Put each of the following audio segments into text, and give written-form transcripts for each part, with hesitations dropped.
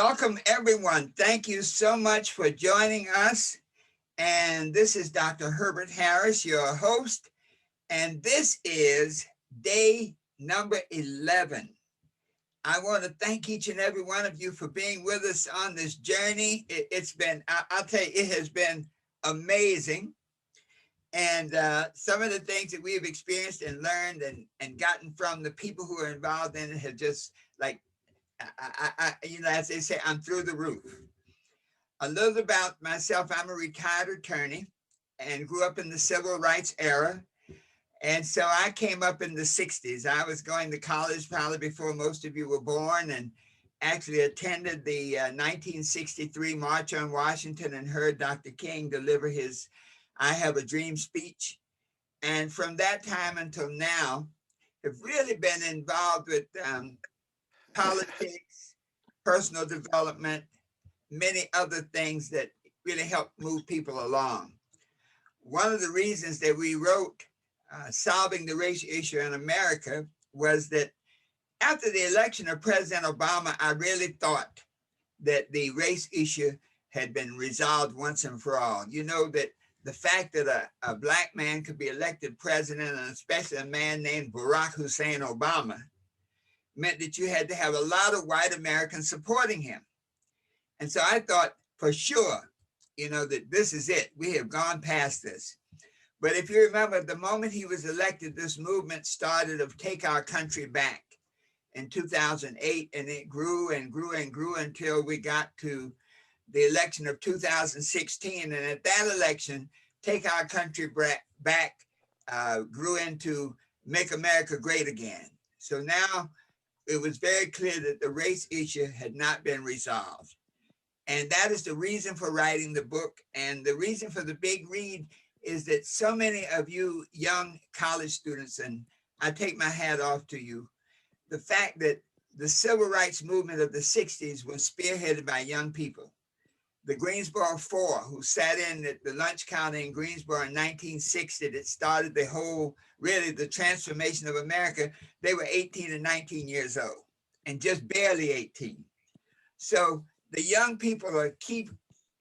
Welcome, everyone. Thank you so much for joining us. And this is Dr. Herbert Harris, your host. And this is day number 11. I want to thank each and every one of you for being with us on this journey. It's been, I'll tell you, it has been amazing. And some of the things that we have experienced and learned and gotten from the people who are involved in it have just like, as they say, I'm through the roof. A little about myself. I'm a retired attorney and grew up in the civil rights era. And so I came up in the 60s. I was going to college probably before most of you were born, and actually attended the 1963 March on Washington and heard Dr. King deliver his I Have a Dream speech. And from that time until now, have really been involved with politics, personal development, many other things that really help move people along. One of the reasons that we wrote Solving the Race Issue in America was that after the election of President Obama, I really thought that the race issue had been resolved once and for all. You know, that the fact that a Black man could be elected president, and especially a man named Barack Hussein Obama, meant that you had to have a lot of white Americans supporting him. And so I thought for sure, that this is it. We have gone past this. But if you remember, the moment he was elected, this movement started of Take Our Country Back in 2008, and it grew and grew and grew until we got to the election of 2016. And at that election, Take Our Country Back grew into Make America Great Again. So now it was very clear that the race issue had not been resolved. And that is the reason for writing the book. And the reason for the big read is that so many of you young college students, and I take my hat off to you, the fact that the civil rights movement of the 60s was spearheaded by young people. The Greensboro Four, who sat in at the lunch counter in Greensboro in 1960, that started the whole, really the transformation of America, they were 18 and 19 years old, and just barely 18. So the young people are a key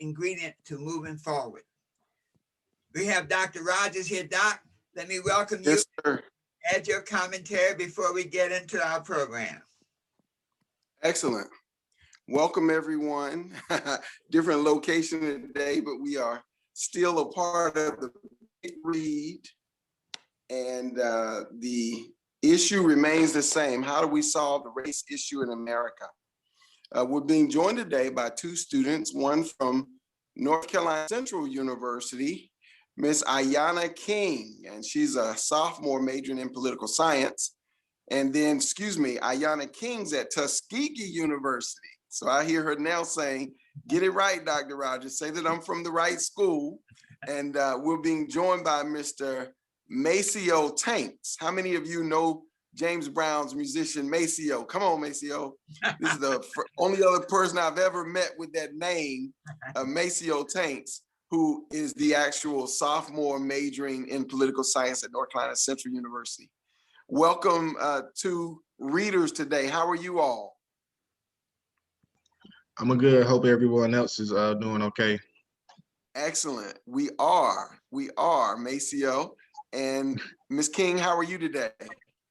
ingredient to moving forward. We have Dr. Rogers here. Doc, let me welcome you. Yes, sir. Add your commentary before we get into our program. Excellent. Welcome, everyone. Different location today, but we are still a part of the big read. And the issue remains the same. How do we solve the race issue in America? We're being joined today by two students, one from North Carolina Central University, Miss Ayanna King, and she's a sophomore majoring in political science. And then, Ayanna King's at Tuskegee University. So I hear her now saying, get it right, Dr. Rogers, say that I'm from the right school. And we're being joined by Mr. Maceo Tanks. How many of you know James Brown's musician Maceo? Come on, Maceo. This is the only other person I've ever met with that name, Maceo Tanks, who is the actual sophomore majoring in political science at North Carolina Central University. Welcome to readers today. How are you all? I'm good. Hope everyone else is doing okay. Excellent. We are, Maceo. And Ms. King, how are you today?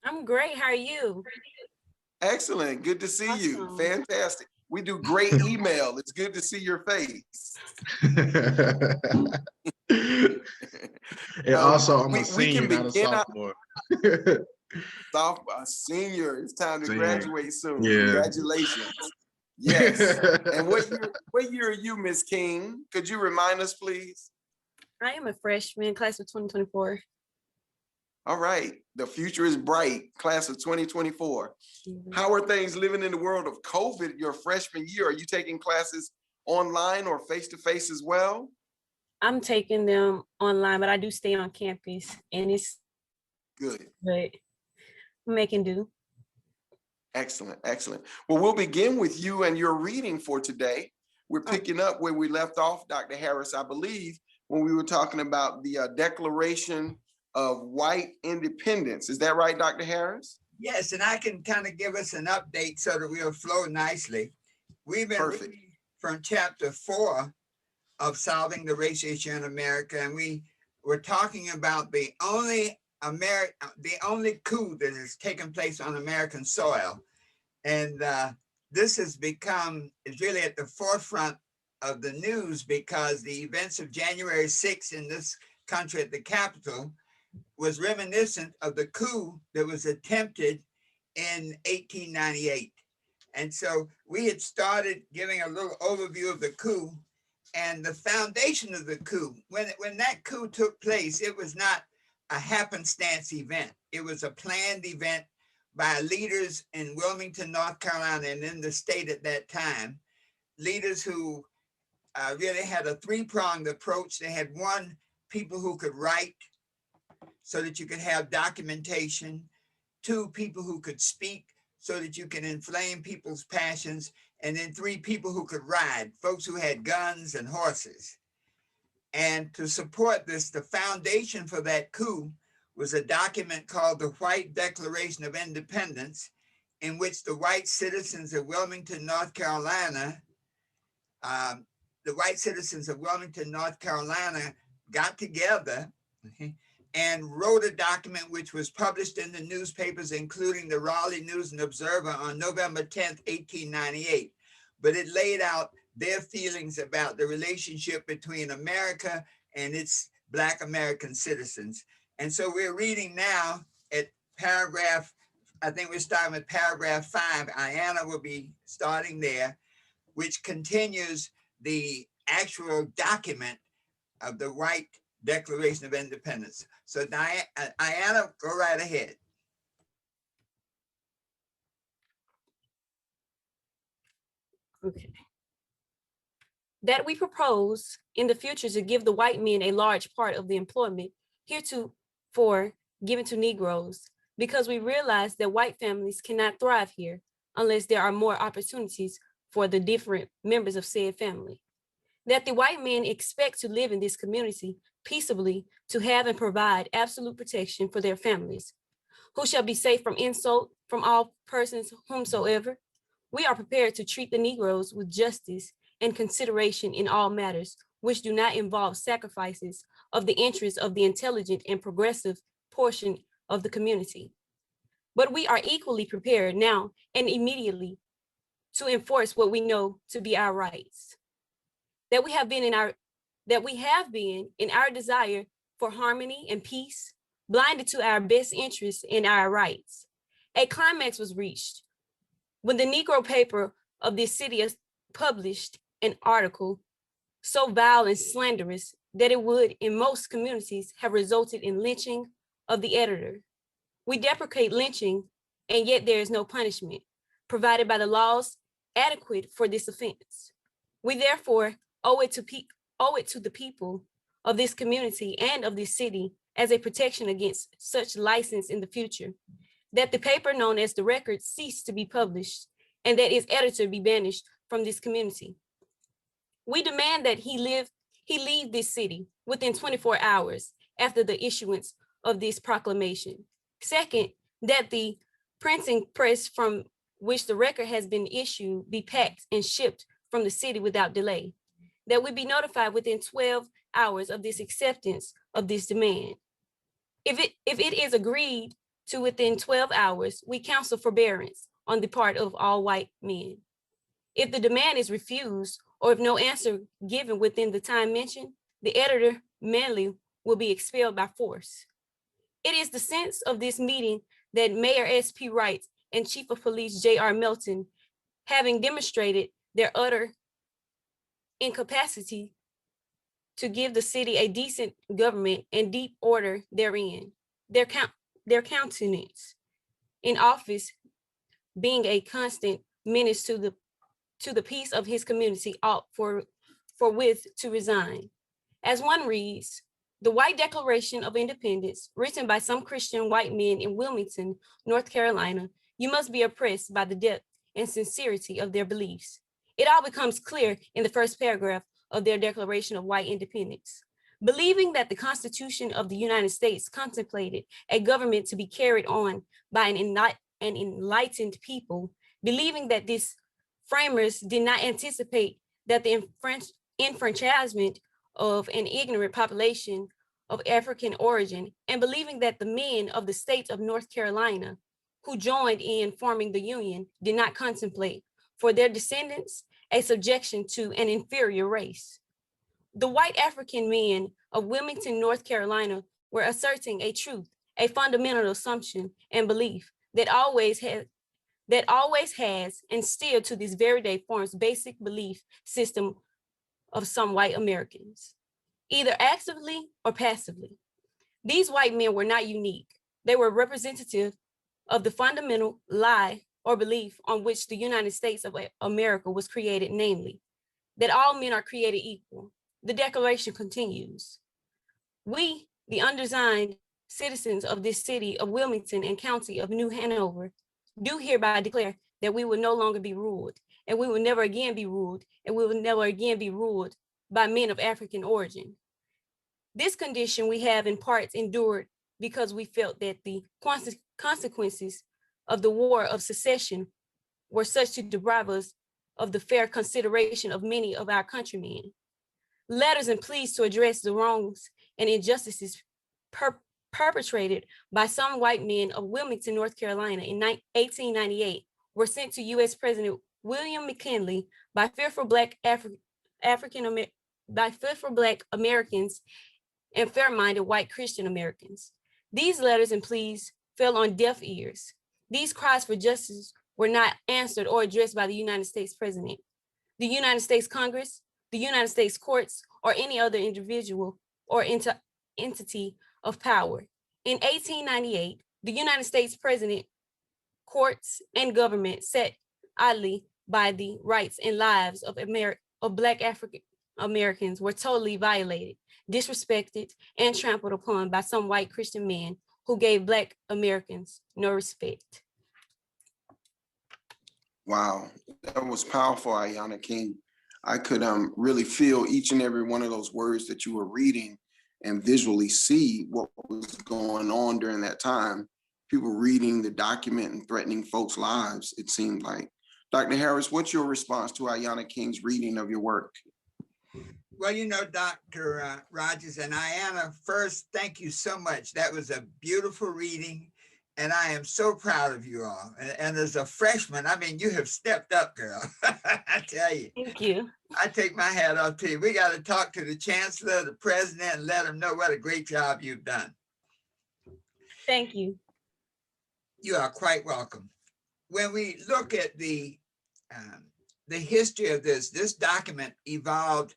I'm great. How are you? Excellent. Good to see you. Awesome. Fantastic. We do great email. It's good to see your face. And also, I'm a senior, not a sophomore. Senior. It's time to Senior. graduate soon. Yeah. Congratulations. Yes. And what year are you, Ms. King? Could you remind us, please? I am a freshman, class of 2024. All right. The future is bright, class of 2024. Mhm. How are things living in the world of COVID your freshman year? Are you taking classes online or face-to-face as well? I'm taking them online, but I do stay on campus, and it's Good. good. I'm making do. Excellent, excellent. Well, we'll begin with you and your reading for today. We're picking up where we left off, Dr. Harris, I believe, when we were talking about the Declaration of White Independence. Is that right, Dr. Harris? Yes, and I can kind of give us an update so that we'll flow nicely. We've been Perfect. reading from chapter 4 of Solving the Race Issue in America, and we were talking about the only coup that has taken place on American soil. And this has become, is really at the forefront of the news because the events of January 6th in this country at the Capitol was reminiscent of the coup that was attempted in 1898. And so we had started giving a little overview of the coup and the foundation of the coup. When that coup took place, it was not a happenstance event. It was a planned event by leaders in Wilmington, North Carolina, and in the state at that time, leaders who really had a three-pronged approach. They had one, people who could write so that you could have documentation, two, people who could speak so that you can inflame people's passions, and then three, people who could ride, folks who had guns and horses. And to support this, the foundation for that coup was a document called the White Declaration of Independence, in which the white citizens of Wilmington, North Carolina, got together and wrote a document which was published in the newspapers, including the Raleigh News and Observer on November 10th, 1898. But it laid out their feelings about the relationship between America and its Black American citizens. And so we're reading now at paragraph, I think we're starting with paragraph 5. Ayanna will be starting there, which continues the actual document of the White Declaration of Independence. So Ayanna, go right ahead. Okay. That we propose in the future to give the white men a large part of the employment heretofore given to Negroes, because we realize that white families cannot thrive here unless there are more opportunities for the different members of said family. That the white men expect to live in this community peaceably, to have and provide absolute protection for their families, who shall be safe from insult from all persons whomsoever. We are prepared to treat the Negroes with justice and consideration in all matters which do not involve sacrifices of the interests of the intelligent and progressive portion of the community. But we are equally prepared now and immediately to enforce what we know to be our rights. That we have been in our desire for harmony and peace, blinded to our best interests and our rights. A climax was reached when the Negro paper of this city published an article so vile and slanderous that it would, in most communities, have resulted in lynching of the editor. We deprecate lynching, and yet there is no punishment provided by the laws adequate for this offense. We therefore owe it to the people of this community and of this city as a protection against such license in the future, that the paper known as the Record cease to be published and that its editor be banished from this community. We demand that he leave this city within 24 hours after the issuance of this proclamation. Second, that the printing press from which the record has been issued be packed and shipped from the city without delay. That we be notified within 12 hours of this acceptance of this demand. If it is agreed to within 12 hours, we counsel forbearance on the part of all white men. If the demand is refused, or if no answer given within the time mentioned, the editor Manley will be expelled by force. It is the sense of this meeting that Mayor S.P. Wright and Chief of Police J.R. Melton, having demonstrated their utter incapacity to give the city a decent government and deep order therein, their countenance in office being a constant menace to the peace of his community, ought forthwith to resign. As one reads, the White Declaration of Independence, written by some Christian white men in Wilmington, North Carolina, you must be oppressed by the depth and sincerity of their beliefs. It all becomes clear in the first paragraph of their Declaration of White Independence. Believing that the Constitution of the United States contemplated a government to be carried on by an enlightened people, believing that this framers did not anticipate that the enfranchisement of an ignorant population of African origin, and believing that the men of the state of North Carolina who joined in forming the Union did not contemplate for their descendants a subjection to an inferior race. The white African men of Wilmington, North Carolina were asserting a truth, a fundamental assumption and belief that always has and still to this very day forms basic belief system of some white Americans, either actively or passively. These white men were not unique. They were representative of the fundamental lie or belief on which the United States of America was created, namely, that all men are created equal. The Declaration continues. We, the undesigned citizens of this city of Wilmington and county of New Hanover, do hereby declare that we will no longer be ruled, and we will never again be ruled, and we will never again be ruled by men of African origin. This condition we have in parts endured because we felt that the consequences of the War of Secession were such to deprive us of the fair consideration of many of our countrymen. Letters and pleas to address the wrongs and injustices perpetrated by some white men of Wilmington, North Carolina in 1898 were sent to U.S. President William McKinley by fearful Black Americans and fair-minded white Christian Americans. These letters and pleas fell on deaf ears. These cries for justice were not answered or addressed by the United States President, the United States Congress, the United States courts, or any other individual or entity of power. In 1898, the United States President, courts, and government sat idly by the rights and lives of Black African Americans were totally violated, disrespected, and trampled upon by some white Christian men who gave Black Americans no respect. Wow, that was powerful, Ayanna King. I could really feel each and every one of those words that you were reading and visually see what was going on during that time. People reading the document and threatening folks' lives, it seemed like. Dr. Harris, what's your response to Ayanna King's reading of your work? Well, you know, Dr. Rogers and Ayanna, first, thank you so much. That was a beautiful reading, and I am so proud of you all. And as a freshman, I mean, you have stepped up, girl. I tell you. Thank you. I take my hat off to you. We got to talk to the chancellor, the president, and let them know what a great job you've done. Thank you. You are quite welcome. When we look at the history of this document evolved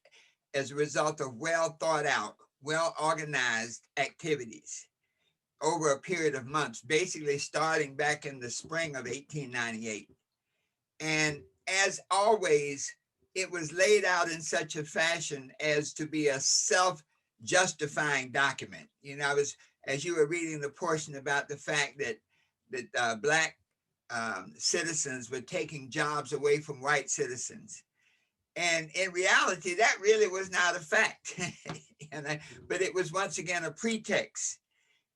as a result of well thought out, well organized activities over a period of months, basically starting back in the spring of 1898. And as always, it was laid out in such a fashion as to be a self-justifying document. You know, as you were reading the portion about the fact that Black citizens were taking jobs away from white citizens. And in reality, that really was not a fact. But it was once again a pretext.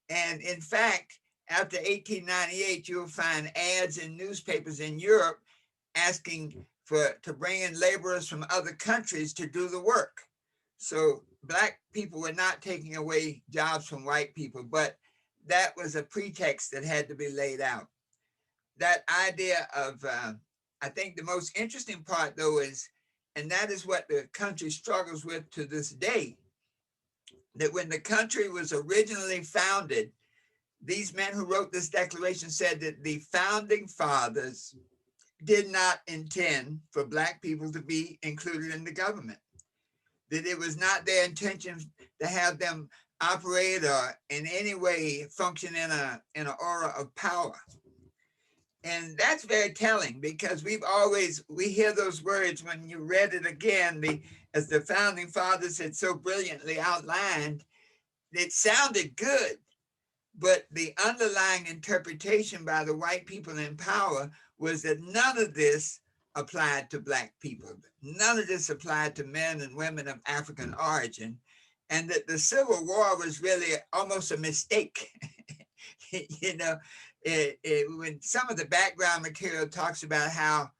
And in fact, after 1898, you'll find ads in newspapers in Europe asking to bring in laborers from other countries to do the work. So Black people were not taking away jobs from white people, but that was a pretext that had to be laid out. That idea of, I think the most interesting part though is, and that is what the country struggles with to this day, that when the country was originally founded, these men who wrote this declaration said that the founding fathers did not intend for Black people to be included in the government, that it was not their intention to have them operate or in any way function in an aura of power. And that's very telling, because we hear those words when you read it again, as the founding fathers had so brilliantly outlined, it sounded good, but the underlying interpretation by the white people in power was that none of this applied to Black people. None of this applied to men and women of African origin, and that the Civil War was really almost a mistake. You know, when some of the background material talks about how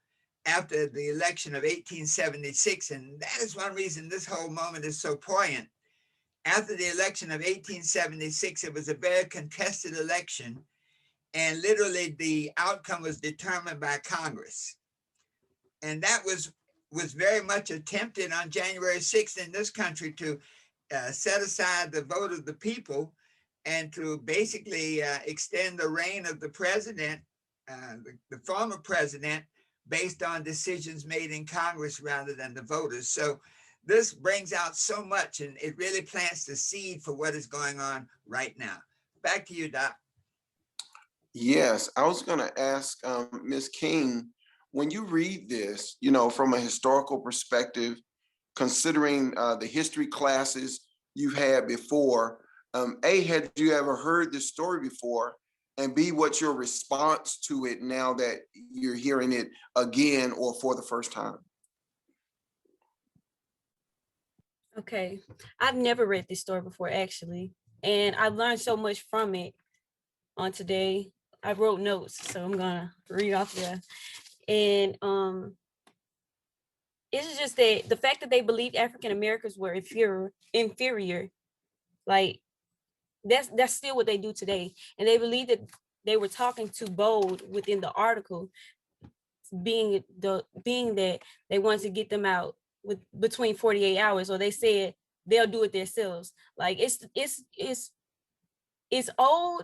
after the election of 1876. And that is one reason this whole moment is so poignant. After the election of 1876, it was a very contested election, and literally the outcome was determined by Congress. And that was very much attempted on January 6th in this country to set aside the vote of the people and to basically extend the reign of the president, the former president, based on decisions made in Congress rather than the voters. So this brings out so much, and it really plants the seed for what is going on right now. Back to you, Doc. Yes, I was going to ask Ms. King, when you read this, you know, from a historical perspective, considering the history classes you've had before, A, had you ever heard this story before? And B, what's your response to it now that you're hearing it again or for the first time? Okay, I've never read this story before, actually, and I've learned so much from it on today. I wrote notes, so I'm gonna read off there. And it's just that the fact that they believed African Americans were inferior, like that's still what they do today. And they believe that they were talking too bold within the article, being that they wanted to get them out with between 48 hours, or they said they'll do it themselves. Like it's old,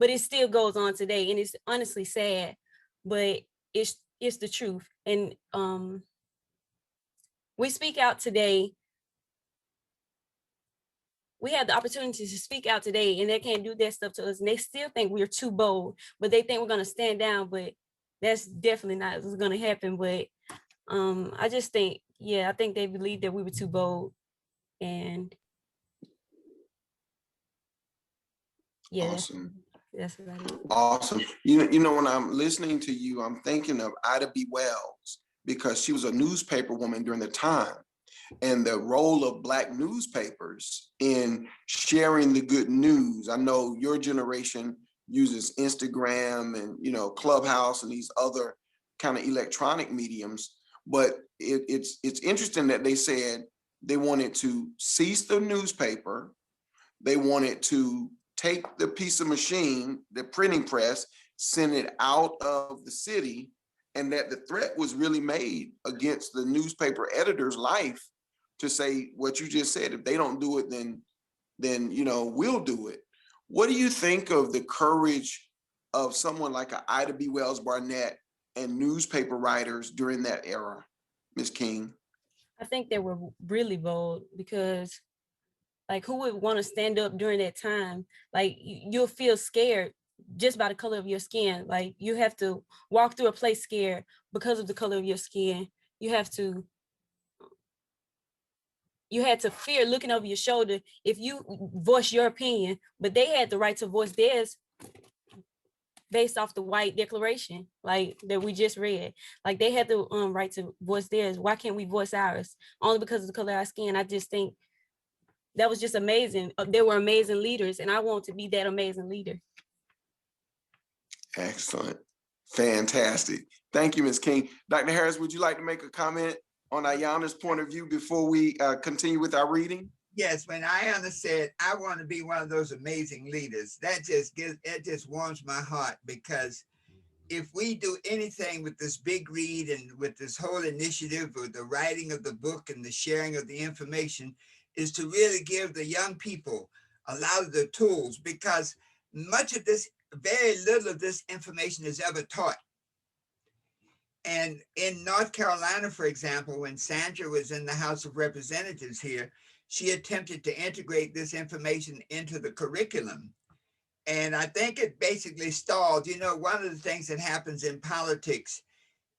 but it still goes on today, and it's honestly sad, but it's the truth. And we speak out today. We have the opportunity to speak out today, and they can't do that stuff to us. And they still think we're too bold, but they think we're going to stand down. But that's definitely not what's going to happen. But I just think, I think they believe that we were too bold. And yeah, awesome. That's about it. Awesome. You know, when I'm listening to you, I'm thinking of Ida B. Wells, because she was a newspaper woman during the time, and the role of Black newspapers in sharing the good news. I know your generation uses Instagram and, you know, Clubhouse and these other kind of electronic mediums, but it's interesting that they said they wanted to cease the newspaper. They wanted to take the piece of machine, the printing press, send it out of the city, and that the threat was really made against the newspaper editor's life to say what you just said. If they don't do it, then you know, we'll do it. What do you think of the courage of someone like a Ida B. Wells Barnett and newspaper writers during that era, Ms. King? I think they were really bold, because like, who would want to stand up during that time? Like, you'll feel scared just by the color of your skin. Like, you have to walk through a place scared because of the color of your skin. You had to fear looking over your shoulder if you voice your opinion, but they had the right to voice theirs based off the white declaration, like that we just read. Like, they had the right to voice theirs. Why can't we voice ours? Only because of the color of our skin. I just think that was just amazing. They were amazing leaders, and I want to be that amazing leader. Excellent. Fantastic. Thank you, Ms. King. Dr. Harris, would you like to make a comment on Ayana's point of view before we continue with our reading? Yes, when Ayana said, I want to be one of those amazing leaders, that just warms my heart, because if we do anything with this big read and with this whole initiative with the writing of the book and the sharing of the information, is to really give the young people a lot of the tools, because much of this, very little of this information is ever taught. And in North Carolina, for example, when Sandra was in the House of Representatives here, she attempted to integrate this information into the curriculum. And I think it basically stalled. You know, one of the things that happens in politics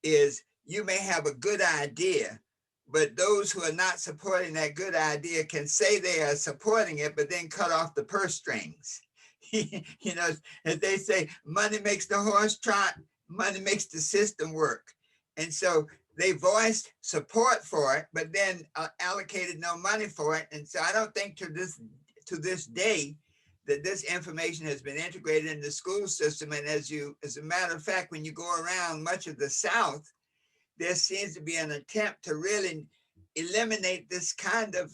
is you may have a good idea, but those who are not supporting that good idea can say they are supporting it, but then cut off the purse strings. You know, as they say, money makes the horse trot, money makes the system work. And so they voiced support for it, but then allocated no money for it. And so I don't think to this day that this information has been integrated in the school system. And as a matter of fact, when you go around much of the South, there seems to be an attempt to really eliminate this kind of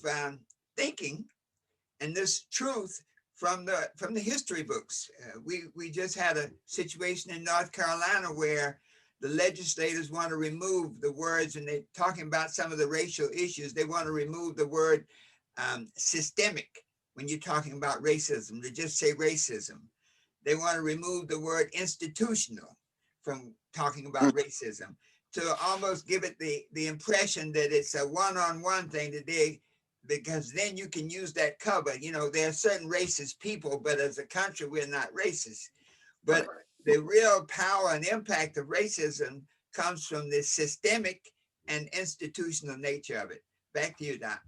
thinking and this truth from the history books. We just had a situation in North Carolina where the legislators want to remove the words, and they're talking about some of the racial issues. They want to remove the word systemic when you're talking about racism. They just say racism. They want to remove the word institutional from talking about racism, to almost give it the impression that it's a one-on-one thing today, because then you can use that cover. You know, there are certain racist people, but as a country, we're not racist. But the real power and impact of racism comes from the systemic and institutional nature of it. Back to you, Doc.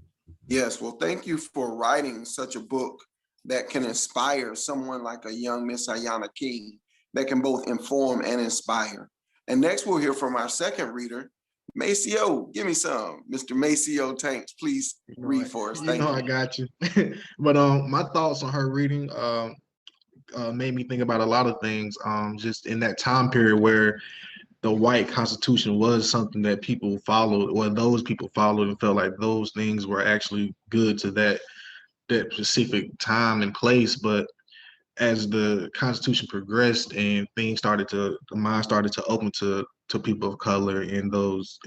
Yes, well, thank you for writing such a book that can inspire someone like a young Miss Ayanna King, that can both inform and inspire. And next we'll hear from our second reader, Maceo. Give me some. Mr. Maceo Tanks, please read for us. Thank you. I got you. But my thoughts on her reading made me think about a lot of things. Just in that time period where the white constitution was something that people followed, or those people followed, and felt like those things were actually good to that specific time and place. But as the Constitution progressed and the mind started to open to people of color and those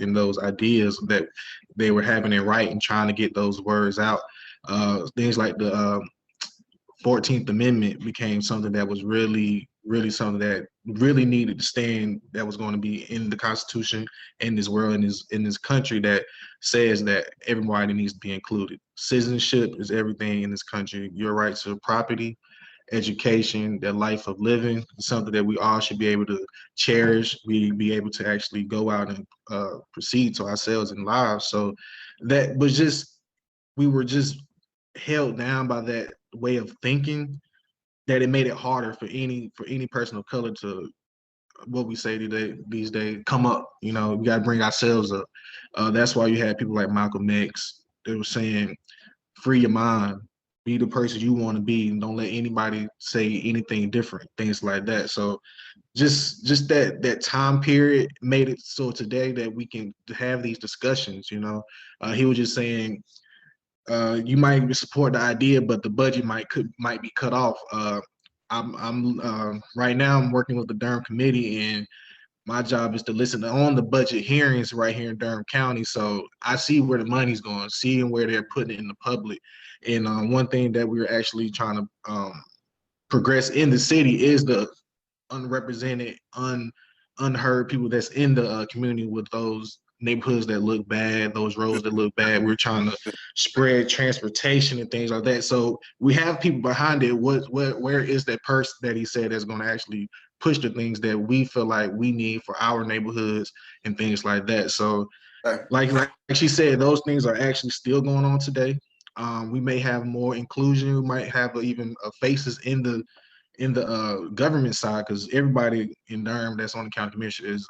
ideas that they were having it right and trying to get those words out, things like the 14th Amendment became something that was really something that really needed to stand, that was going to be in the Constitution, in this world, in this country, that says that everybody needs to be included. Citizenship is everything in this country. Your right to property, education, the life of living is something that we all should be able to cherish. We be able to actually go out and proceed to ourselves in lives. So that was just, we were just held down by that way of thinking, that it made it harder for any person of color to, what we say today, these days, come up. You know, we got to bring ourselves up. That's why you had people like Malcolm X. They were saying, free your mind, be the person you want to be, and don't let anybody say anything different, things like that. So just that time period made it so today that we can have these discussions. You know, he was just saying, you might support the idea, but the budget might be cut off. I'm right now I'm working with the Durham committee, and my job is to listen on the budget hearings right here in Durham County. So I see where the money's going, seeing where they're putting it in the public. And one thing that we're actually trying to progress in the city is the unrepresented, unheard people that's in the community, with those neighborhoods that look bad, those roads that look bad. We're trying to spread transportation and things like that. So we have people behind it. Where is that person that he said that's going to actually push the things that we feel like we need for our neighborhoods and things like that? So like she said, those things are actually still going on today. We may have more inclusion. We might have even faces in the government side, because everybody in Durham that's on the county commission is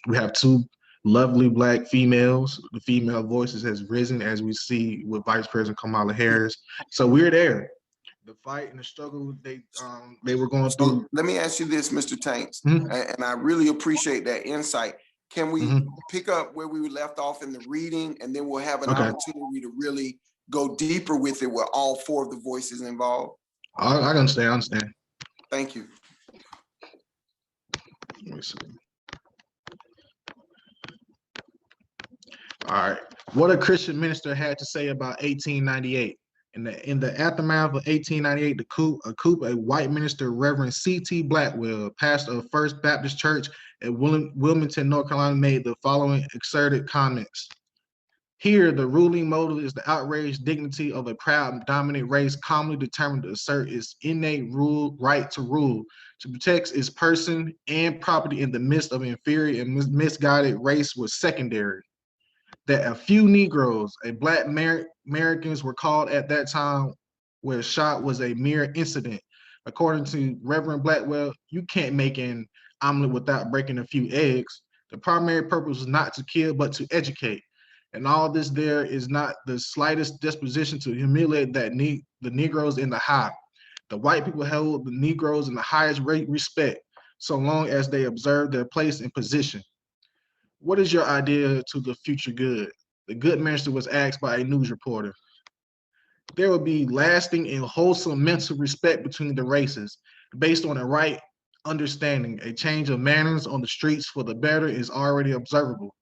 we have two lovely Black females. The female voices has risen, as we see with Vice President Kamala Harris. So we're there. The fight and the struggle they were going through. So let me ask you this, Mr. Tanks, and I really appreciate that insight. Can we pick up where we left off in the reading, and then we'll have an opportunity to really go deeper with it with all four of the voices involved? I understand. Thank you. Let me see. All right. What a Christian minister had to say about 1898. In the aftermath of 1898, a white minister, Reverend C.T. Blackwell, pastor of First Baptist Church at Wilmington, North Carolina, made the following excerpted comments. Here, the ruling motive is the outraged dignity of a proud, dominant race, calmly determined to assert its innate right to rule, to protect its person and property in the midst of inferior and misguided race was secondary. That a few Negroes, Black Americans, were called at that time where shot was a mere incident. According to Reverend Blackwell, you can't make an omelet without breaking a few eggs. The primary purpose was not to kill, but to educate. And all this, there is not the slightest disposition to humiliate the Negroes in the high. The white people held the Negroes in the highest respect, so long as they observed their place and position. what is your idea to the future good? The good minister was asked by a news reporter. There will be lasting and wholesome mental respect between the races based on a right understanding. A change of manners on the streets for the better is already observable.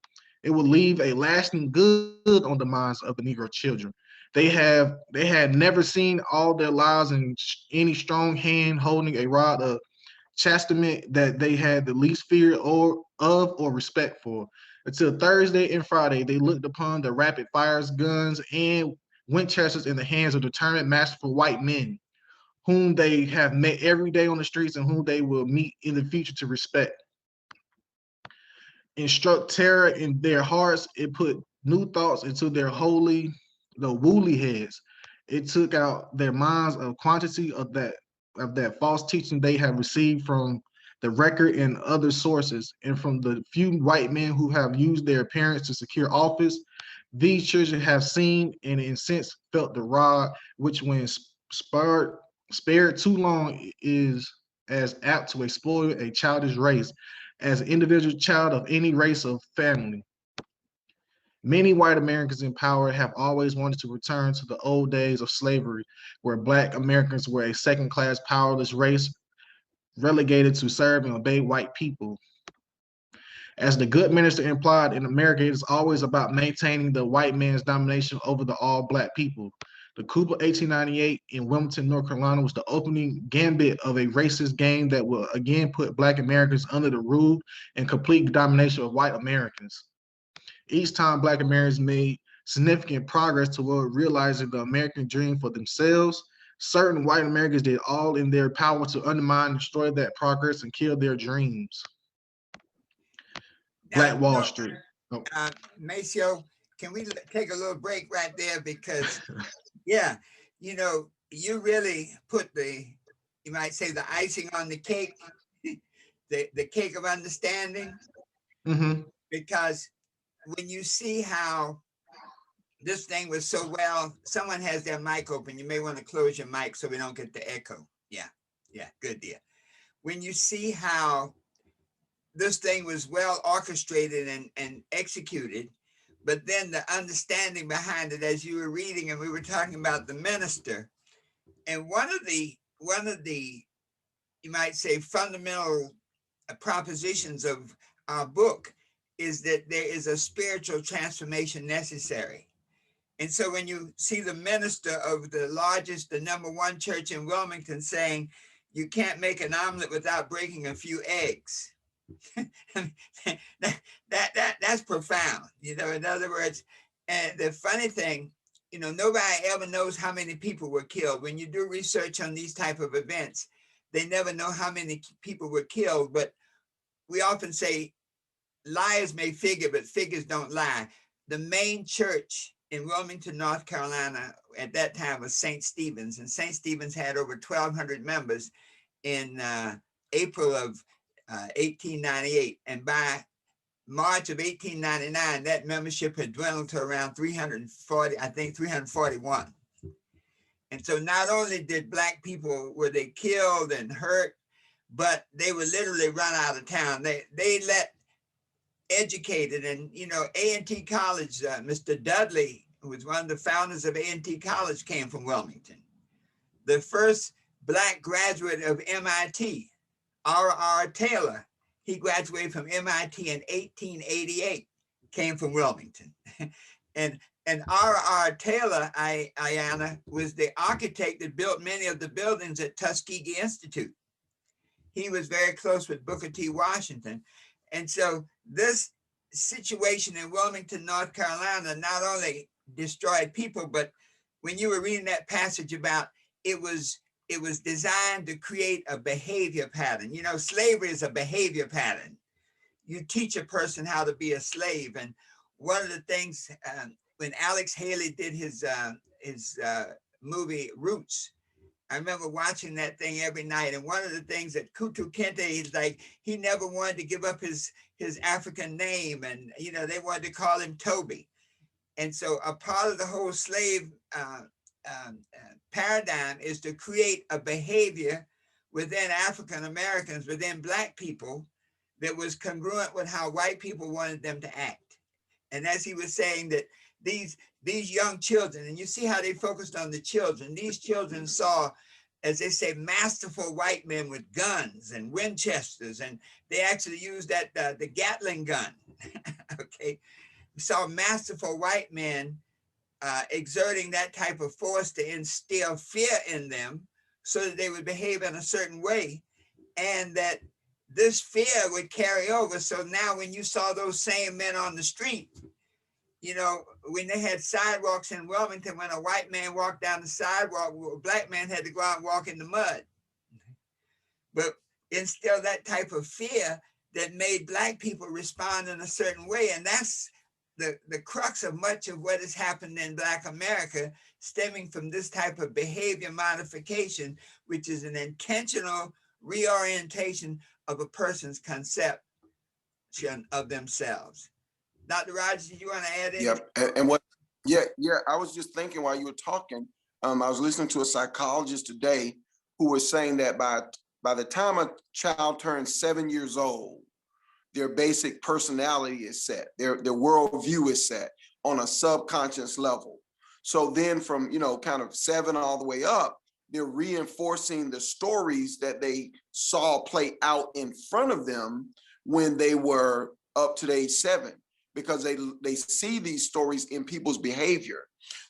It will leave a lasting good on the minds of the Negro children. They had never seen all their lives in any strong hand holding a rod of chastisement that they had the least fear or respect for. Until Thursday and Friday, they looked upon the rapid fires, guns, and Winchesters in the hands of determined, masterful white men, whom they have met every day on the streets and whom they will meet in the future to respect. Instruct terror in their hearts. It put new thoughts into their the woolly heads. It took out their minds of quantity of that false teaching they have received from the record and other sources, and from the few white men who have used their appearance to secure office. These children have seen and in sense felt the rod, which when spared too long is as apt to exploit a childish race as an individual child of any race of family. Many white Americans in power have always wanted to return to the old days of slavery, where Black Americans were a second-class, powerless race relegated to serve and obey white people. As the good minister implied, in America, it is always about maintaining the white man's domination over the all Black people. The Coup of 1898 in Wilmington, North Carolina was the opening gambit of a racist game that will again put Black Americans under the rule and complete domination of white Americans. Each time Black Americans made significant progress toward realizing the American dream for themselves, certain white Americans did all in their power to undermine and destroy that progress and kill their dreams. Black Wall Street. Oh. Maceo, can we take a little break right there? Because, yeah, you know, you really put you might say the icing on the cake, the cake of understanding. Mm-hmm. Because when you see how this thing was so well, someone has their mic open. You may want to close your mic so we don't get the echo. Yeah, good deal. When you see how this thing was well orchestrated and executed, but then the understanding behind it, as you were reading, and we were talking about the minister, and one of the you might say fundamental propositions of our book is that there is a spiritual transformation necessary. And so when you see the minister of the number one church in Wilmington saying, you can't make an omelet without breaking a few eggs. That's profound. You know, in other words, and the funny thing, you know, nobody ever knows how many people were killed. When you do research on these type of events, they never know how many people were killed. But we often say liars may figure, but figures don't lie. The main church in Wilmington, North Carolina, at that time was St. Stephen's, and St. Stephen's had over 1,200 members in April of 1898. And by March of 1899, that membership had dwindled to around 341. And so not only did Black people, were they killed and hurt, but they were literally run out of town. They let educated, and you know, A&T College, Mr. Dudley, who was one of the founders of A&T College, came from Wilmington. The first Black graduate of MIT, R.R. Taylor, he graduated from MIT in 1888, came from Wilmington. and R.R. Taylor, Ayanna, was the architect that built many of the buildings at Tuskegee Institute. He was very close with Booker T. Washington. And so this situation in Wilmington, North Carolina, not only destroyed people, but when you were reading that passage about it was designed to create a behavior pattern. You know, slavery is a behavior pattern. You teach a person how to be a slave. And one of the things, when Alex Haley did his movie Roots, I remember watching that thing every night. And one of the things that Kutu Kinte, he's like, he never wanted to give up his African name. And, you know, they wanted to call him Toby. And so a part of the whole slave paradigm is to create a behavior within African Americans, within Black people, that was congruent with how white people wanted them to act. And as he was saying that these young children, and you see how they focused on the children, these children saw, as they say, masterful white men with guns and Winchesters, and they actually used that the Gatling gun. Okay, we saw masterful white men exerting that type of force to instill fear in them so that they would behave in a certain way, and that this fear would carry over. So now when you saw those same men on the street, you know, when they had sidewalks in Wilmington, when a white man walked down the sidewalk, a black man had to go out and walk in the mud. But instill that type of fear that made black people respond in a certain way. And that's the crux of much of what has happened in Black America, stemming from this type of behavior modification, which is an intentional reorientation of a person's conception of themselves. Dr. Rogers, did you want to add in? Yep. And what, yeah, I was just thinking while you were talking, I was listening to a psychologist today who was saying that by the time a child turns 7 years old, their basic personality is set, their worldview is set on a subconscious level. So then from, you know, kind of 7 all the way up, they're reinforcing the stories that they saw play out in front of them when they were up to age 7, because they see these stories in people's behavior.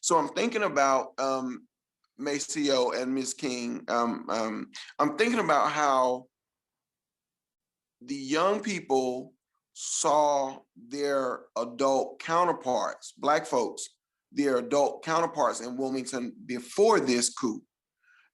So I'm thinking about Maceo and Ms. King. I'm thinking about how the young people saw their adult counterparts, Black folks, their adult counterparts in Wilmington before this coup.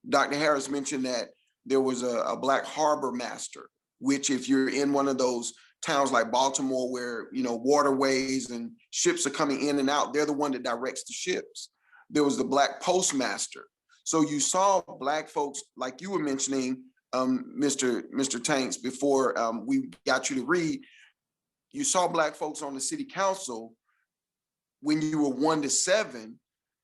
Dr. Harris mentioned that there was a Black harbor master, which if you're in one of those towns like Baltimore where, you know, waterways and ships are coming in and out, they're the one that directs the ships. There was the Black postmaster. So you saw Black folks, like you were mentioning, Mr. Tanks, before we got you to read, you saw Black folks on the city council when you were 1 to 7,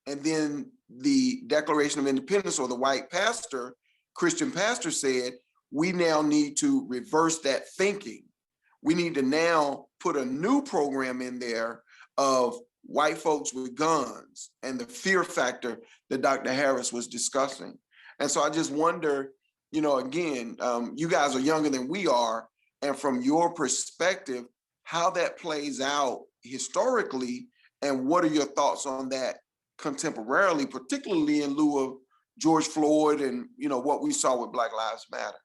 and then the Declaration of Independence, or the white pastor, Christian pastor, said, we now need to reverse that thinking. We need to now put a new program in there of white folks with guns and the fear factor that Dr. Harris was discussing. And so I just wonder, you know, again, you guys are younger than we are, and from your perspective, how that plays out historically, and what are your thoughts on that contemporarily, particularly in lieu of George Floyd and, you know, what we saw with Black Lives Matter.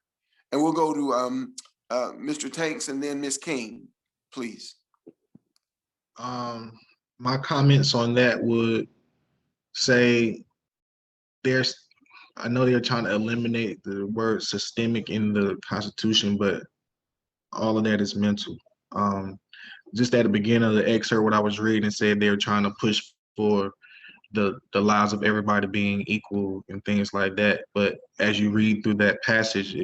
And we'll go to Mr. Tanks and then Ms. King, please. My comments on that would say I know they're trying to eliminate the word systemic in the Constitution, but all of that is mental. Just at the beginning of the excerpt, what I was reading said they're trying to push for the lives of everybody being equal and things like that. But as you read through that passage,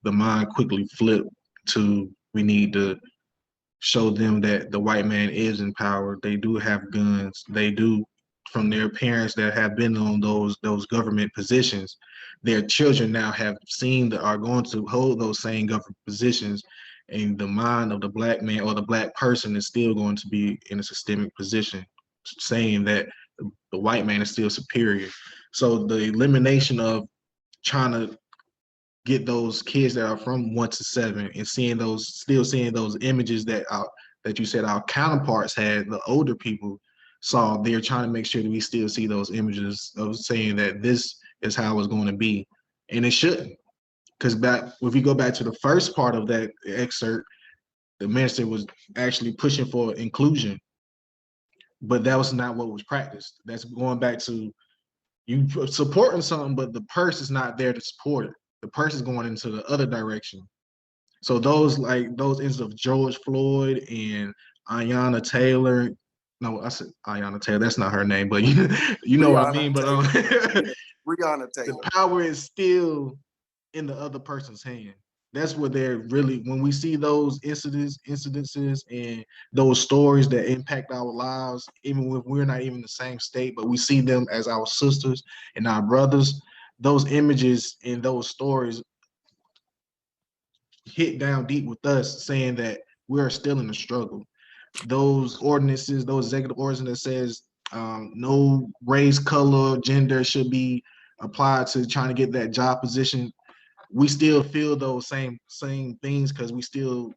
the mind quickly flipped to, we need to show them that the white man is in power. They do have guns. They do, from their parents that have been on those government positions, their children now have seen that are going to hold those same government positions, and the mind of the Black man or the Black person is still going to be in a systemic position, saying that the white man is still superior. So the elimination of trying to get those kids that are from 1 to 7 and still seeing those images that you said our counterparts had, the older people saw, they're trying to make sure that we still see those images of saying that this is how it's going to be. And it shouldn't. Because if we go back to the first part of that excerpt, the minister was actually pushing for inclusion, but that was not what was practiced. That's going back to you supporting something, but the purse is not there to support it. The purse is going into the other direction. So those instances of George Floyd and Ayanna Taylor, no, I said Ayanna Taylor, that's not her name, but you know what I mean. But Breonna Taylor. The power is still in the other person's hand. That's what they're really, when we see those incidences and those stories that impact our lives, even if we're not even in the same state, but we see them as our sisters and our brothers, those images and those stories hit down deep with us, saying that we're still in the struggle. Those ordinances, those executive orders that says no race, color, gender should be applied to trying to get that job position. We still feel those same things because we still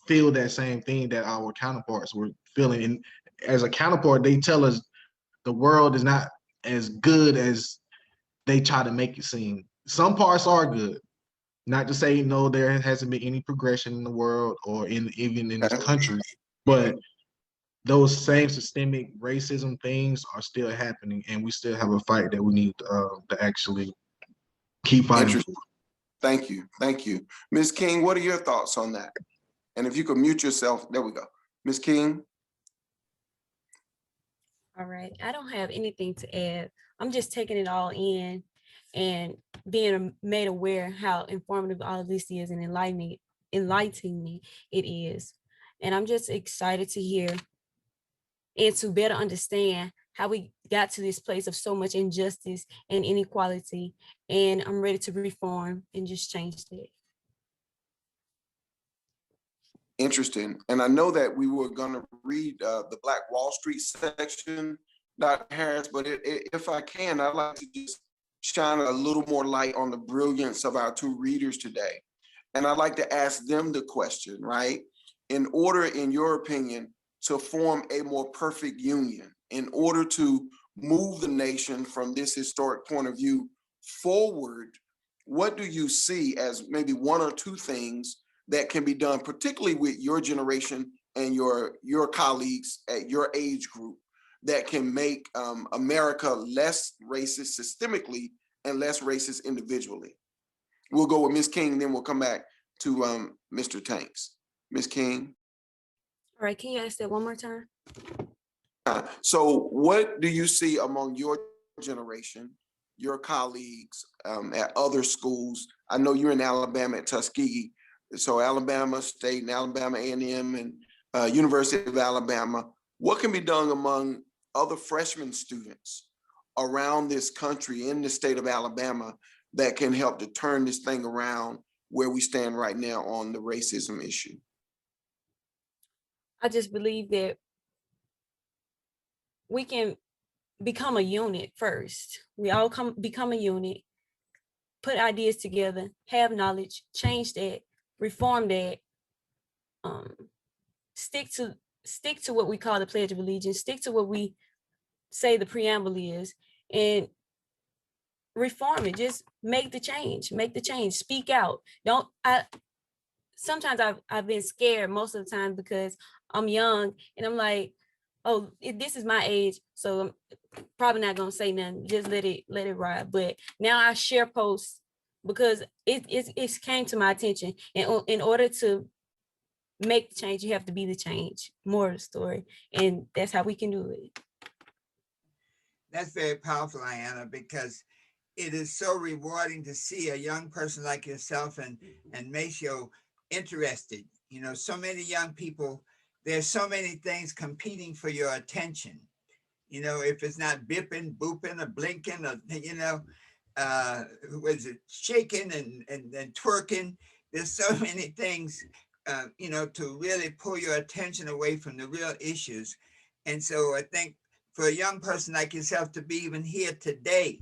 feel that same thing that our counterparts were feeling. And as a counterpart, they tell us the world is not as good as they try to make it seem. Some parts are good. Not to say no, there hasn't been any progression in the world or even in this country, but those same systemic racism things are still happening, and we still have a fight that we need to actually keep fighting. Interesting. Thank you. Thank you. Ms. King, what are your thoughts on that? And if you could mute yourself, there we go. Ms. King? All right, I don't have anything to add. I'm just taking it all in and being made aware how informative all of this is and enlightening me it is. And I'm just excited to hear and to better understand how we got to this place of so much injustice and inequality. And I'm ready to reform and just change that. Interesting. And I know that we were going to read the Black Wall Street section, Dr. Harris, but if I can, I'd like to just shine a little more light on the brilliance of our two readers today. And I'd like to ask them the question, right? In order, in your opinion, to form a more perfect union, in order to move the nation from this historic point of view forward, what do you see as maybe one or two things that can be done, particularly with your generation and your colleagues at your age group, that can make America less racist systemically and less racist individually? We'll go with Ms. King, then we'll come back to Mr. Tanks. Ms. King? All right, can you ask that one more time? So what do you see among your generation, your colleagues at other schools? I know you're in Alabama at Tuskegee, so Alabama State and Alabama A&M and University of Alabama. What can be done among other freshman students around this country in the state of Alabama that can help to turn this thing around where we stand right now on the racism issue? I just believe that we can become a unit first. We all become a unit, put ideas together, have knowledge, change that, reform that, stick to what we call the Pledge of Allegiance, stick to what we say the preamble is, and reform it. Just make the change, speak out. Sometimes I've been scared most of the time because I'm young and I'm like, oh, this is my age, so I'm probably not gonna say nothing. Just let it ride. But now I share posts because it came to my attention, and in order to make the change, you have to be the change. More of the story, and that's how we can do it. That's very powerful, Ayanna, because it is so rewarding to see a young person like yourself and Maceo interested. You know, so many young people, there's so many things competing for your attention. You know, if it's not bipping, booping, or blinking, or, you know, was it shaking and twerking? There's so many things, you know, to really pull your attention away from the real issues. And so I think for a young person like yourself to be even here today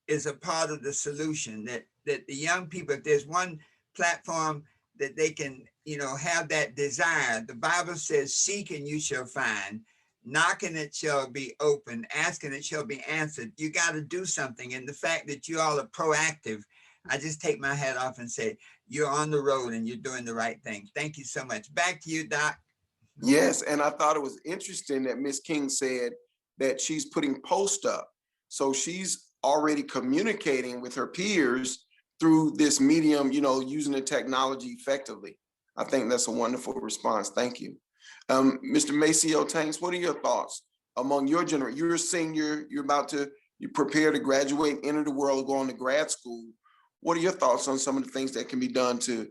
is a part of the solution, that the young people, if there's one platform that they can, you know, have that desire. The Bible says, seek and you shall find, knocking it shall be open, asking it shall be answered. You got to do something. And the fact that you all are proactive, I just take my hat off and say, you're on the road and you're doing the right thing. Thank you so much. Back to you, Doc. Yes, and I thought it was interesting that Ms. King said that she's putting posts up. So she's already communicating with her peers through this medium, you know, using the technology effectively. I think that's a wonderful response. Thank you. Mr. Maceo Tanks, what are your thoughts among your generation? You're a senior, you prepare to graduate, enter the world, go on to grad school. What are your thoughts on some of the things that can be done to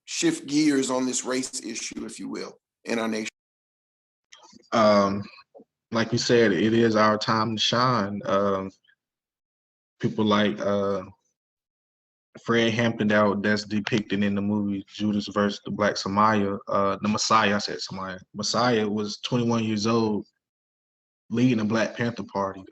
shift gears on this race issue, if you will, in our nation? Like you said, it is our time to shine. People like Fred Hampton that's depicted in the movie Judas versus the Black Messiah. The Messiah, I said Messiah. Messiah was 21 years old, leading the Black Panther Party.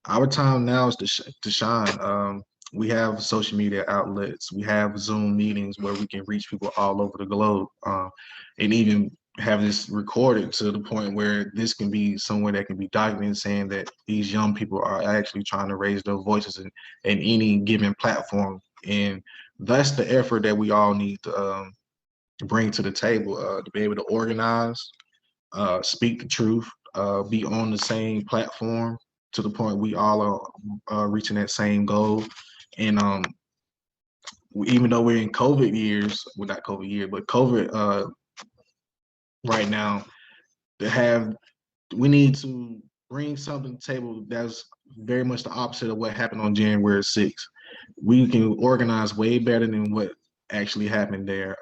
Our time now is to shine. We have social media outlets. We have Zoom meetings where we can reach people all over the globe, and even have this recorded to the point where this can be somewhere that can be documented, saying that these young people are actually trying to raise their voices in any given platform. And that's the effort that we all need to bring to the table, to be able to organize, speak the truth, be on the same platform to the point we all are reaching that same goal. And even though we're in COVID years, well, not COVID year, but COVID right now, we need to bring something to the table that's very much the opposite of what happened on January 6th. We can organize way better than what actually happened there.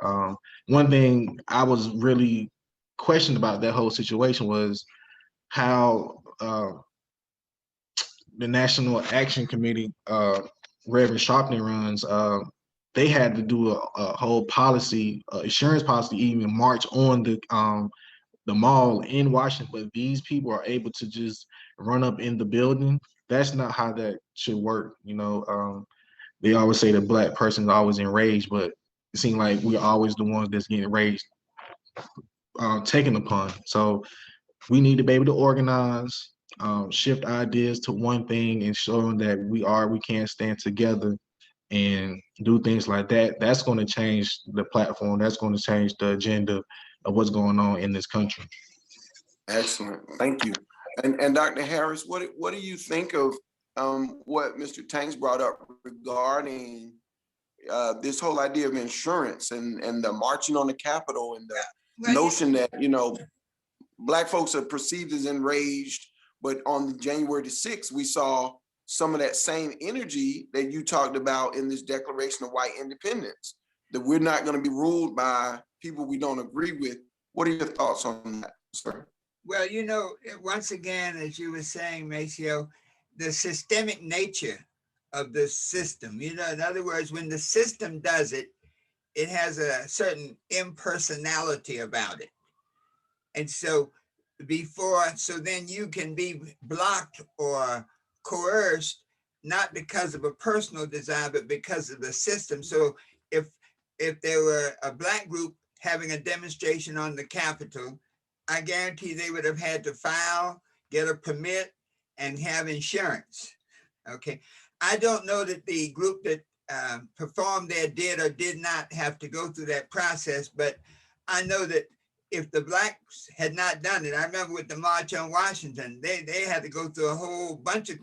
One thing I was really questioned about that whole situation was how the National Action Committee, Reverend Sharpton runs, they had to do a whole policy, insurance policy, even march on the mall in Washington, but these people are able to just run up in the building. That's not how that should work. You know, they always say the Black person is always enraged, but it seems like we're always the ones that's getting enraged, taken upon. So we need to be able to organize, shift ideas to one thing, and showing that we can stand together and do things like that. That's going to change the platform. That's going to change the agenda of what's going on in this country. Excellent, thank you. And Dr. Harris, what do you think of what Mr. Tanks brought up regarding this whole idea of insurance and the marching on the Capitol and the notion that, you know, Black folks are perceived as enraged, but on January the 6th, we saw some of that same energy that you talked about in this Declaration of White Independence, that we're not going to be ruled by people we don't agree with. What are your thoughts on that, sir? Well, you know, once again, as you were saying, Maceo, the systemic nature of the system, you know, in other words, when the system does it, it has a certain impersonality about it. And so then you can be blocked or coerced, not because of a personal desire, but because of the system. So if there were a Black group having a demonstration on the Capitol, I guarantee they would have had to file, get a permit, and have insurance. Okay. I don't know that the group that performed there did or did not have to go through that process, but I know that if the Blacks had not done it, I remember with the March on Washington, they had to go through a whole bunch of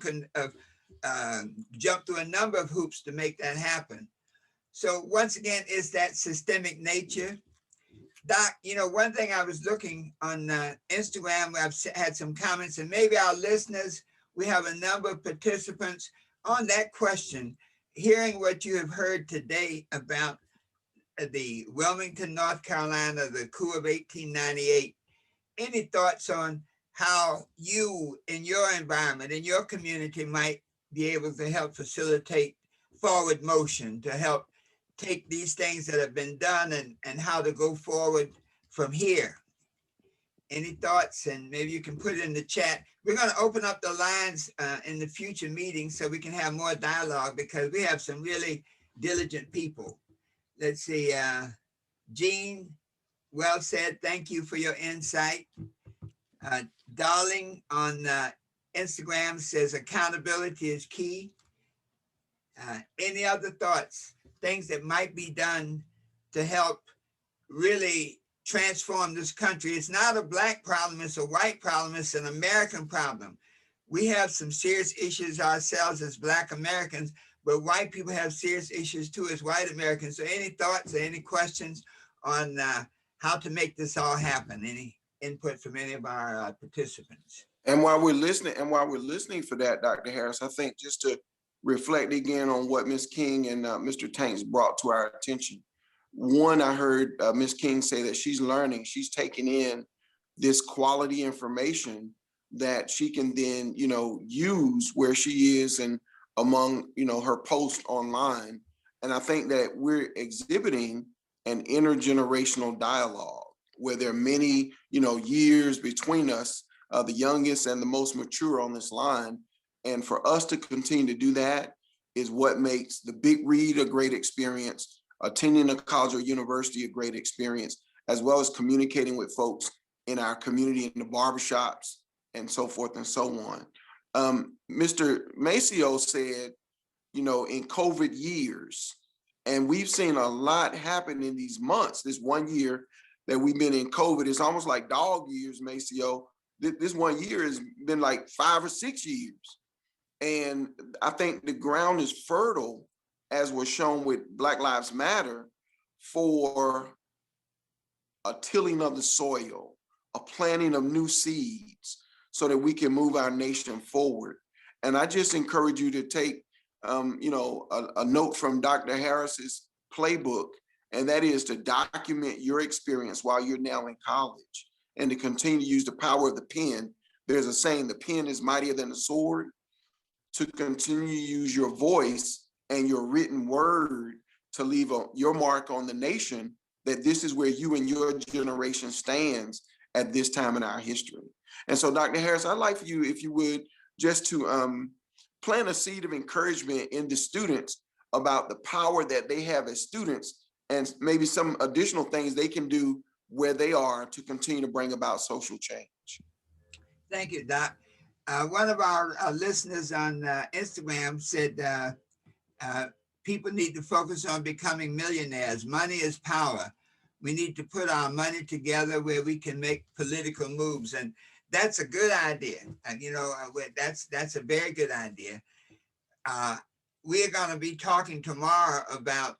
jump through a number of hoops to make that happen. So once again, it's that systemic nature. Doc, you know, one thing I was looking on Instagram, I've had some comments, and maybe our listeners, we have a number of participants on that question, hearing what you have heard today about the Wilmington, North Carolina, the coup of 1898. Any thoughts on how you, in your environment, in your community, might be able to help facilitate forward motion, to help take these things that have been done and how to go forward from here? Any thoughts? And maybe you can put it in the chat. We're going to open up the lines in the future meetings so we can have more dialogue, because we have some really diligent people. Let's see, Jean, well said. Thank you for your insight. Darling on Instagram says accountability is key. Any other thoughts, things that might be done to help really transform this country? It's not a Black problem, it's a white problem, it's an American problem. We have some serious issues ourselves as Black Americans, but white people have serious issues too as white Americans. So any thoughts or any questions on how to make this all happen? Any input from any of our participants? And while we're listening for that, Dr. Harris, I think just to reflect again on what Ms. King and Mr. Tanks brought to our attention. One, I heard Ms. King say that she's learning, she's taking in this quality information that she can then, you know, use where she is and among, you know, her post online. And I think that we're exhibiting an intergenerational dialogue where there are many, years between us, the youngest and the most mature on this line. And for us to continue to do that is what makes the Big Read a great experience, attending a college or university a great experience, as well as communicating with folks in our community, in the barbershops, and so forth and so on. Mr. Maceo said, in COVID years, and we've seen a lot happen in these months. This 1 year that we've been in COVID, it's almost like dog years, Maceo. This 1 year has been like 5 or 6 years. And I think the ground is fertile, as was shown with Black Lives Matter, for a tilling of the soil, a planting of new seeds, so that we can move our nation forward. And I just encourage you to take, a note from Dr. Harris's playbook, and that is to document your experience while you're now in college, and to continue to use the power of the pen. There's a saying, the pen is mightier than the sword. To continue to use your voice and your written word to leave your mark on the nation, that this is where you and your generation stands at this time in our history. And so, Dr. Harris, I'd like for you, if you would, just to plant a seed of encouragement in the students about the power that they have as students, and maybe some additional things they can do where they are to continue to bring about social change. Thank you, Doc. One of our listeners on Instagram said people need to focus on becoming millionaires. Money is power. We need to put our money together where we can make political moves. And that's a good idea. And, that's a very good idea. We're going to be talking tomorrow about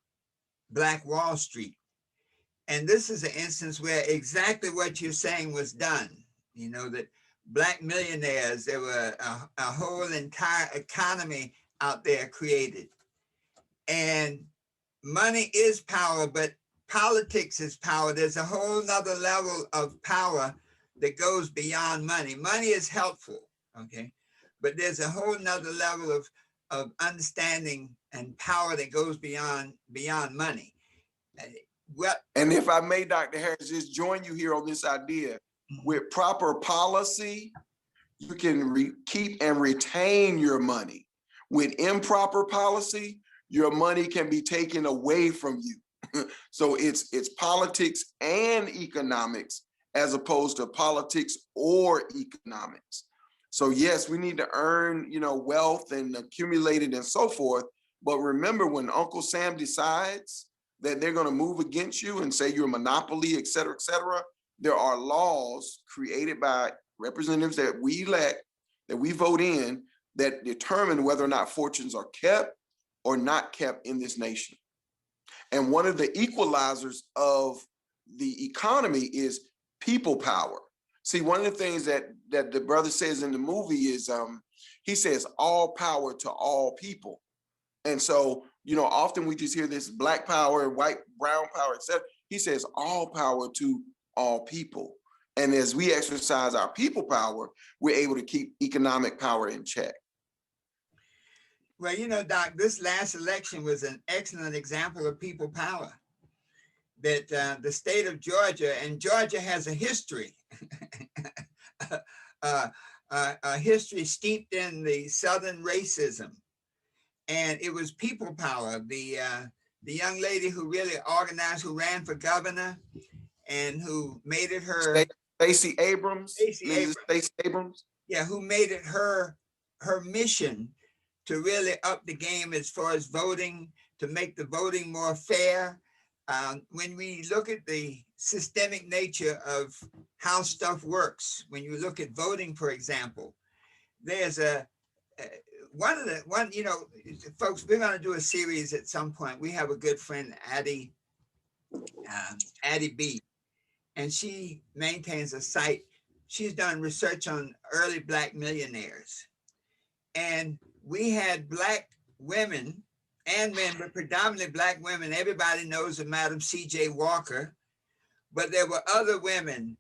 Black Wall Street. And this is an instance where exactly what you're saying was done. That Black millionaires, there were a whole entire economy out there created. And money is power, but politics is power. There's a whole nother level of power that goes beyond money. Money is helpful, okay? But there's a whole nother level of understanding and power that goes beyond money. And if I may, Dr. Harris, just join you here on this idea. With proper policy, you can keep and retain your money. With improper policy, your money can be taken away from you. So it's politics and economics, as opposed to politics or economics. So yes, we need to earn, wealth and accumulate it and so forth. But remember, when Uncle Sam decides that they're going to move against you and say you're a monopoly, et cetera, there are laws created by representatives that we elect, that we vote in, that determine whether or not fortunes are kept or not kept in this nation. And one of the equalizers of the economy is people power. See, one of the things that the brother says in the movie is, he says, all power to all people. And so, often we just hear this black power, white, brown power, et cetera. He says all power to all people. And as we exercise our people power, we're able to keep economic power in check. Well, Doc, this last election was an excellent example of people power. That the state of Georgia, and Georgia has a history, a history steeped in the Southern racism. And it was people power. The young lady who really organized, who ran for governor, and who made it her Stacey Abrams. Yeah, who made it her mission to really up the game as far as voting, to make the voting more fair. When we look at the systemic nature of how stuff works, when you look at voting, for example, there's folks, we're going to do a series at some point. We have a good friend, Addie B, and she maintains a site. She's done research on early Black millionaires. And we had Black women and men, but predominantly Black women. Everybody knows of Madam C.J. Walker, but there were other women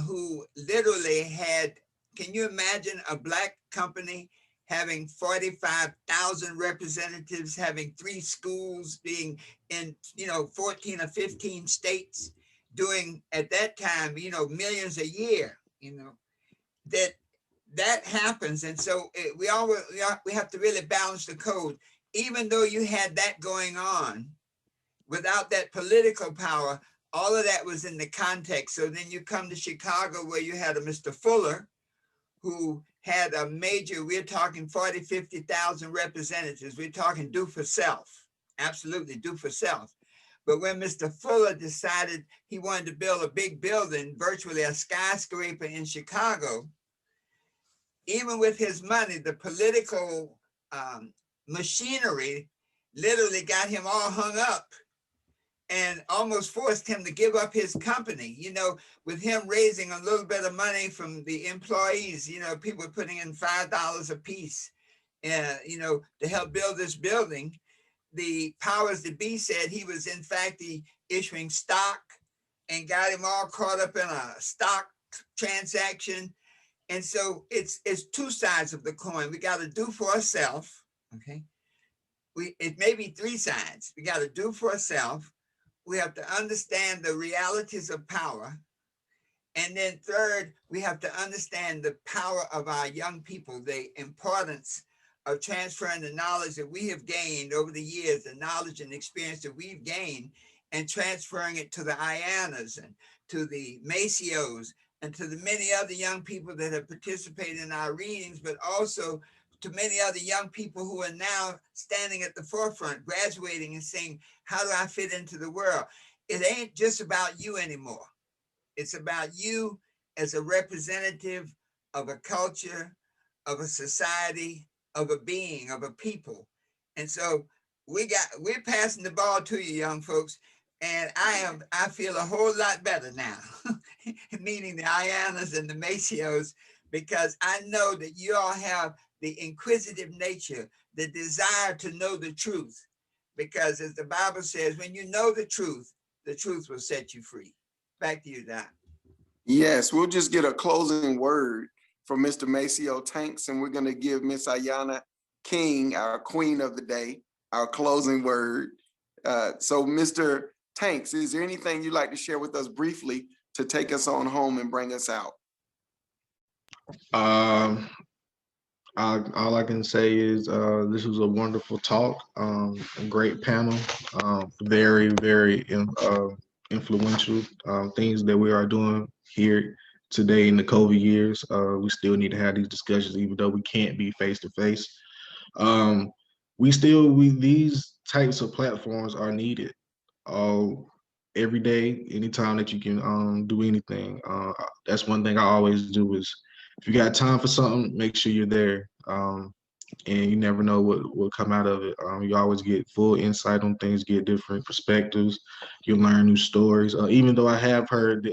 who literally had, can you imagine a Black company having 45,000 representatives, having 3 schools, being in, 14 or 15 states, doing at that time, millions a year, that happens. And so we have to really balance the code. Even though you had that going on, without that political power, all of that was in the context. So then you come to Chicago, where you had a Mr. Fuller, who had a major, we're talking 40, 50,000 representatives. We're talking do for self, absolutely do for self. But when Mr. Fuller decided he wanted to build a big building, virtually a skyscraper in Chicago, even with his money, the political machinery literally got him all hung up and almost forced him to give up his company, with him raising a little bit of money from the employees, people putting in $5 a piece, to help build this building. The powers that be said he was in fact issuing stock and got him all caught up in a stock transaction. And so it's 2 sides of the coin. We got to do for ourselves, okay? It may be 3 sides. We got to do for ourselves. We have to understand the realities of power. And then third, we have to understand the power of our young people, the importance of transferring the knowledge that we have gained over the years, the knowledge and experience that we've gained, and transferring it to the Ianas and to the Macios and to the many other young people that have participated in our readings, but also to many other young people who are now standing at the forefront, graduating and saying, how do I fit into the world? It ain't just about you anymore. It's about you as a representative of a culture, of a society, of a being, of a people. And so we're passing the ball to you, young folks. And I feel a whole lot better now, meaning the Ianas and the Macios, because I know that you all have the inquisitive nature, the desire to know the truth. Because as the Bible says, when you know the truth will set you free. Back to you, Doc. Yes, we'll just get a closing word from Mr. Maceo Tanks, and we're going to give Miss Ayanna King, our queen of the day, our closing word. So Mr. Tanks, is there anything you'd like to share with us briefly to take us on home and bring us out? All I can say is this was a wonderful talk, a great panel, very, very influential things that we are doing here today in the COVID years. We still need to have these discussions, even though we can't be face to face. These types of platforms are needed every day, anytime that you can do anything. That's one thing I always do is, if you got time for something, make sure you're there. And you never know what will come out of it. You always get full insight on things, get different perspectives. You learn new stories. Even though I have heard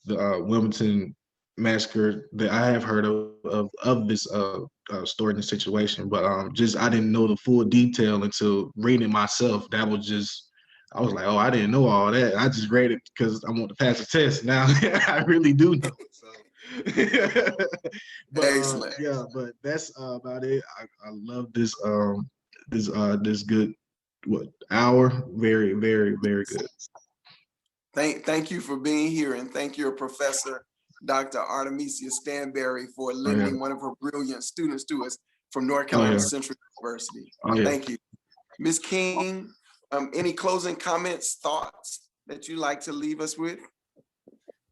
the Wilmington massacre, that I have heard of this story in the situation, but I didn't know the full detail until reading it myself. I was like, oh, I didn't know all that. I just read it because I want to pass a test. Now I really do know. So. But Excellent. Yeah, but that's about it. I love this this good hour. Very, very, very good. Thank you for being here, and thank your professor, Dr. Artemisia Stanberry, for lending one of her brilliant students to us from North Carolina Central University. Thank you. Ms. King, any closing comments, thoughts that you'd like to leave us with?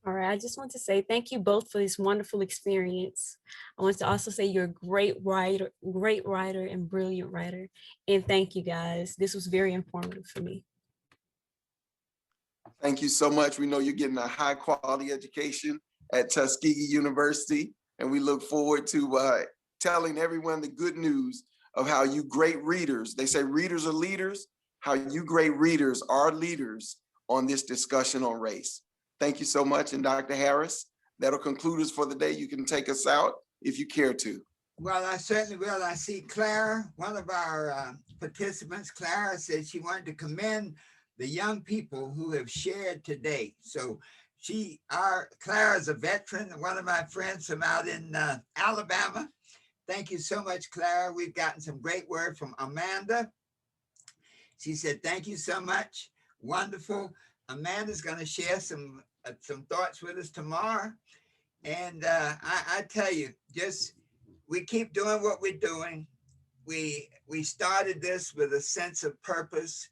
All right, I just want to say thank you both for this wonderful experience. I want to also say you're a great writer and brilliant writer. And thank you guys. This was very informative for me. Thank you so much. We know you're getting a high quality education at Tuskegee University, and we look forward to telling everyone the good news of how you great readers, they say readers are leaders, how you great readers are leaders on this discussion on race. Thank you so much. And Dr. Harris, that'll conclude us for the day. You can take us out if you care to. Well, I certainly will. I see Clara, one of our participants. Clara said she wanted to commend the young people who have shared today. So Clara is a veteran, one of my friends from out in Alabama. Thank you so much, Clara. We've gotten some great word from Amanda. She said, thank you so much. Wonderful. Amanda's going to share some thoughts with us tomorrow. And I tell you, just we keep doing what we're doing. We started this with a sense of purpose,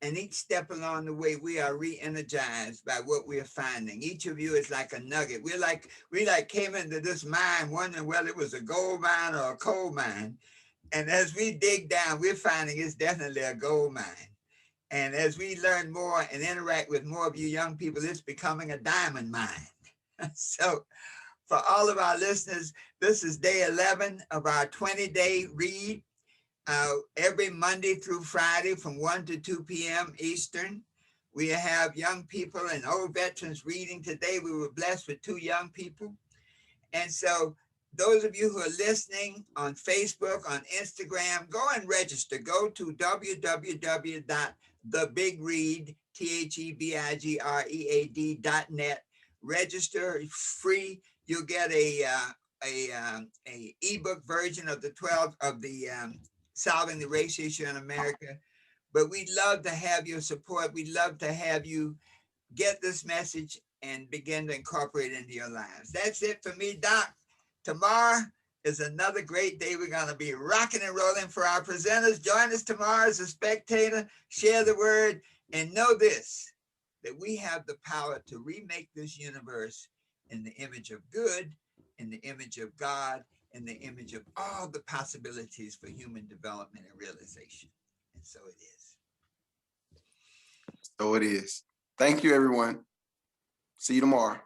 and each step along the way, we are re-energized by what we are finding. Each of you is like a nugget. We like came into this mine wondering whether it was a gold mine or a coal mine. And as we dig down, we're finding it's definitely a gold mine. And as we learn more and interact with more of you young people, it's becoming a diamond mine. So for all of our listeners, this is day 11 of our 20-day read. Every Monday through Friday from 1 to 2 p.m. Eastern. We have young people and old veterans reading today. We were blessed with 2 young people. And so those of you who are listening on Facebook, on Instagram, go and register. Go to www.thebigread.net. Register free. You'll get a ebook version of the Solving the Race Issue in America. But we'd love to have your support. We'd love to have you get this message and begin to incorporate it into your lives. That's it for me, Doc. Tomorrow is another great day. We're going to be rocking and rolling for our presenters. Join us tomorrow as a spectator. Share the word and know this, that we have the power to remake this universe in the image of good, in the image of God, in the image of all the possibilities for human development and realization. And so it is. So it is. Thank you, everyone. See you tomorrow.